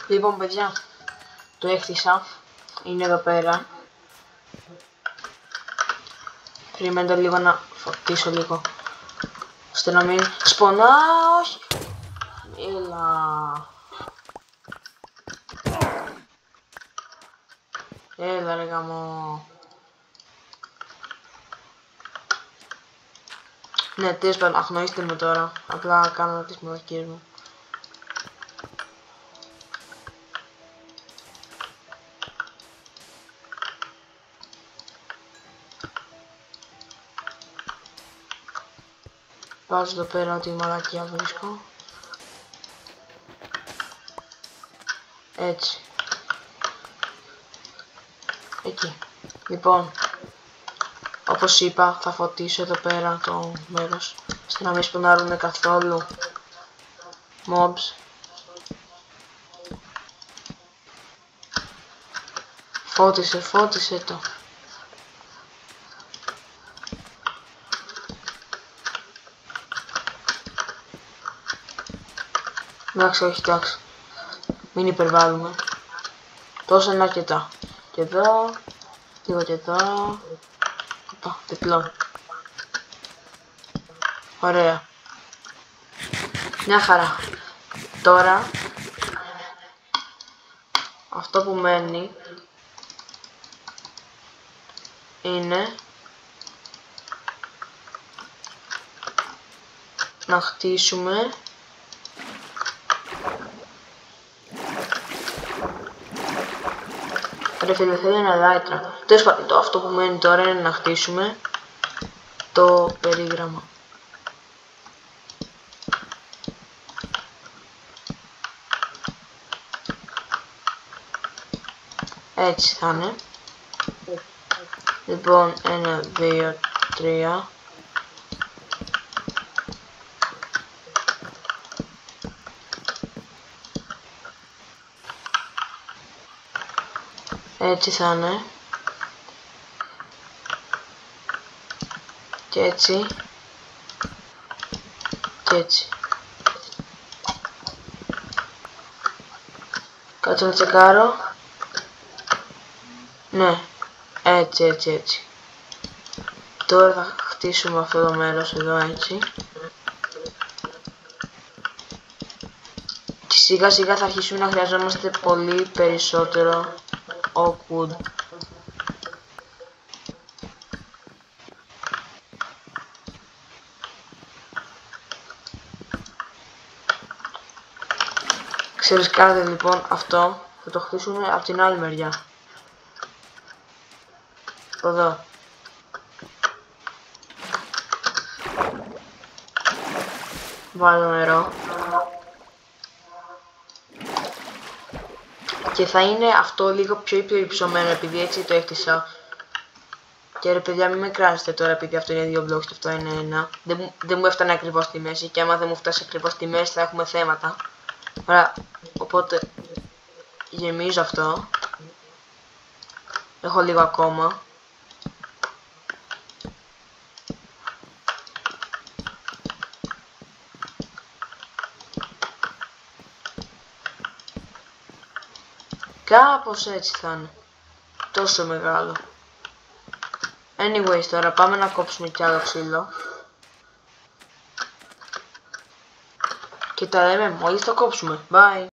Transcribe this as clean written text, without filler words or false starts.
Λοιπόν, παιδιά, το έκτισα. Είναι εδώ πέρα. Περιμένετε λίγο να φωτίσω λίγο, ώστε να μην σπονά, όχι. Έλα ρε γαμό. Ναι, τέλος πάντων, αγνοήστε με τώρα. Απλά κάνω τις μαλακίες μου. Βάζω εδώ πέρα ό,τι μαλακία βρίσκω. Έτσι. Εκεί. Λοιπόν, όπως είπα, θα φωτίσω εδώ πέρα το μέρος, ώστε να μην σπονάρουν καθόλου mobs. Φώτισε το. Εντάξει, όχι, εντάξει. Μην υπερβάλλουμε. Τόσο είναι αρκετά. Και εδώ, λίγο και εδώ. Οπα, διπλό. Ωραία. Μια χαρά. Τώρα, αυτό που μένει είναι να χτίσουμε ρε φίλε, θέλει ένα λάιτρα. Τέλος πάντων, αυτό που μένει τώρα είναι να χτίσουμε το περίγραμμα. Έτσι θα είναι. Λοιπόν, 1, 2, 3. Έτσι θα είναι. Και έτσι. Και έτσι. Κάτσε να τσεκάρω. Ναι. Έτσι. Τώρα θα χτίσουμε αυτό το μέρος εδώ έτσι. Και σιγά σιγά θα αρχίσουμε να χρειαζόμαστε πολύ περισσότερο oak wood. Ξέρεις κάτι, λοιπόν, αυτό θα το χτίσουμε από την άλλη μεριά. Εδώ. Βάλω νερό. Και θα είναι αυτό λίγο πιο υψωμένο επειδή έτσι το έκτισα. Και ρε παιδιά, μην με κράζετε τώρα επειδή αυτό είναι 2 blocks και αυτό είναι 1. Δεν μου έφτανε ακριβώς στη μέση και άμα δεν μου φτάσει ακριβώς στη μέση θα έχουμε θέματα. Ωραία, οπότε γεμίζω αυτό. Έχω λίγο ακόμα. Κάπως έτσι θα είναι. Τόσο μεγάλο. Anyways, τώρα πάμε να κόψουμε κι άλλο ξύλο. Και τα λέμε μόλις το κόψουμε. Bye!